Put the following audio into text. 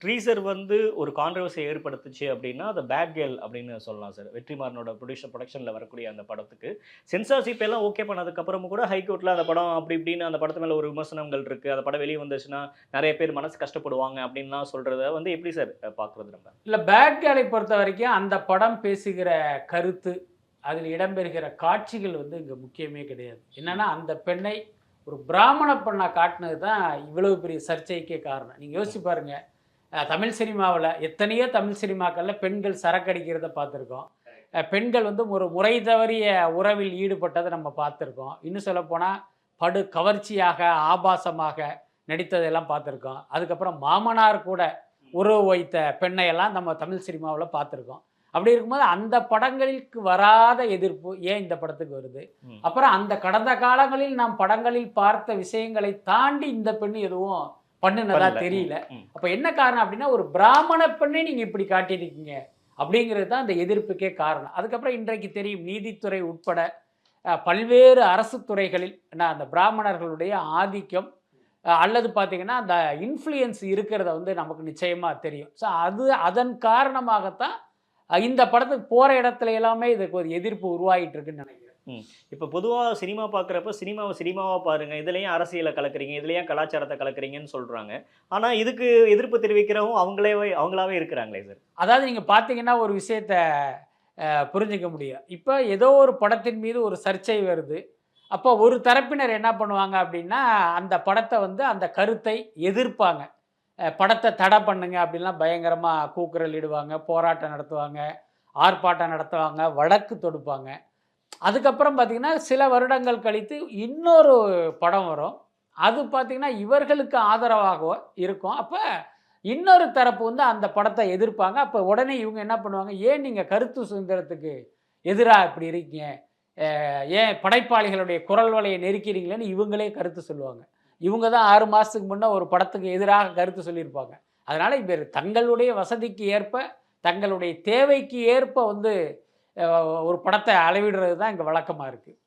ட்ரீசர் வந்து ஒரு கான்ட்ரோவர்ஸிய ஏற்படுத்துச்சு அப்படின்னா, அது பேட் கேர்ள் அப்படின்னு சொல்லலாம் சார். வெற்றிமாறனோட புரொடக்ஷன்ல வரக்கூடிய அந்த படத்துக்கு. சென்சார்ஷிப் எல்லாம் ஓகே பண்ணதுக்கு அப்புறமும் கூட ஹைகோர்ட்ல அந்த படம் அப்படி இப்படின்னு அந்த படத்து மேல ஒரு விமர்சனங்கள் இருக்கு. அந்த படம் வெளிய வந்துச்சுன்னா, நெறைய பேர் மனசு கஷ்டப்படுவாங்க அப்படின்லாம் சொல்றத வந்து எப்படி சார் பார்க்குறது நம்ம? இல்ல பேட் கேர்ளை பொறுத்தவரைக்கும் அந்த படம் பேசுகிற கருத்து, அதில் இடம்பெறுகிற காட்சிகள் வந்து இங்க முக்கியமே கிடையாது. என்னன்னா, அந்த பெண்ணை ஒரு பிராமண பெண்ணா காட்டுனது தான் இவ்வளவு பெரிய சர்ச்சைக்கே காரணம். நீங்க யோசிச்சு பாருங்க. தமிழ் சினிமாவுல எத்தனையோ தமிழ் சினிமாக்கள்ல பெண்கள் சரக்கடிக்கிறத பார்த்துருக்கோம். பெண்கள் வந்து ஒரு முறை தவறிய உறவில் ஈடுபட்டதை நம்ம பார்த்துருக்கோம். இன்னும் சொல்லப்போனா, படு கவர்ச்சியாக, ஆபாசமாக நடித்ததெல்லாம் பார்த்துருக்கோம். அதுக்கப்புறம் மாமனார் கூட உறவு வைத்த பெண்ணையெல்லாம் நம்ம தமிழ் சினிமாவுல பார்த்துருக்கோம். அப்படி இருக்கும்போது அந்த படங்களுக்கு வராத எதிர்ப்பு ஏன் இந்த படத்துக்கு வருது? அப்புறம் அந்த கடந்த காலங்களில் நாம் படங்களில் பார்த்த விஷயங்களை தாண்டி இந்த பெண் எதுவும் பண்ணுனதா தெரியல. அப்ப என்ன காரணம் அப்படின்னா, ஒரு பிராமண பெண்ணை நீங்க இப்படி காட்டியிருக்கீங்க அப்படிங்கிறது தான் அந்த எதிர்ப்புக்கே காரணம். அதுக்கப்புறம் இன்றைக்கு தெரியும், நீதித்துறை உட்பட பல்வேறு அரசு துறைகளில் அந்த பிராமணர்களுடைய ஆதிக்கம் அல்லது பார்த்தீங்கன்னா அந்த இன்ஃப்ளூயன்ஸ் இருக்கிறத வந்து நமக்கு நிச்சயமா தெரியும். ஸோ அதன் காரணமாகத்தான் இந்த படத்துக்கு போற இடத்துல எல்லாமே இதுக்கு ஒரு எதிர்ப்பு உருவாகிட்டு இருக்குன்னு நினைக்கிறேன். இப்போ பொதுவா சினிமா பார்க்குறப்ப சினிமாவ சினிமாவா பாருங்க. இதுல ஏன் அரசியல கலக்குறீங்க? இதுல ஏன் கலாச்சாரத்த கலக்குறீங்கன்னு சொல்றாங்க. ஆனா இதுக்கு எதிர்ப்பு தெரிவிக்கிறவங்க அவங்களாவே இருக்கிறாங்களே சார். அதாவது நீங்க பார்த்தீங்கன்னா ஒரு விஷயத்த புரிஞ்சுக்க முடியும். இப்போ ஏதோ ஒரு படத்தின் மீது ஒரு சர்ச்சை வருது. அப்போ ஒரு தரப்பினர் என்ன பண்ணுவாங்க அப்படின்னா, அந்த படத்தை வந்து அந்த கருத்தை எதிர்ப்பாங்க. படத்தை தடை பண்ணுங்க அப்படின்லாம் பயங்கரமாக கூக்குரல் இடுவாங்க, போராட்டம் நடத்துவாங்க, ஆர்ப்பாட்டம் நடத்துவாங்க, வழக்கு தொடுப்பாங்க. அதுக்கப்புறம் பார்த்தீங்கன்னா, சில வருடங்கள் கழித்து இன்னொரு படம் வரும். அது பார்த்தீங்கன்னா, இவர்களுக்கு ஆதரவாக இருக்கும். அப்போ இன்னொரு தரப்பு வந்து அந்த படத்தை எதிர்ப்பாங்க. அப்போ உடனே இவங்க என்ன பண்ணுவாங்க, ஏன் நீங்கள் கருத்து சுதந்திரத்துக்கு எதிராக இப்படி இருக்கீங்க? ஏன் படைப்பாளிகளுடைய குரல் வலையை நெருக்கிறீங்களேன்னு இவங்களே கருத்து சொல்லுவாங்க. இவங்க தான் 6 மாதத்துக்கு முன்னே ஒரு படத்துக்கு எதிராக கருத்து சொல்லியிருப்பாங்க. அதனால் இவர் தங்களுடைய வசதிக்கு ஏற்ப, தங்களுடைய தேவைக்கு ஏற்ப வந்து ஒரு படத்தை அளவிடுறது தான் இங்கே வழக்கமாக இருக்குது.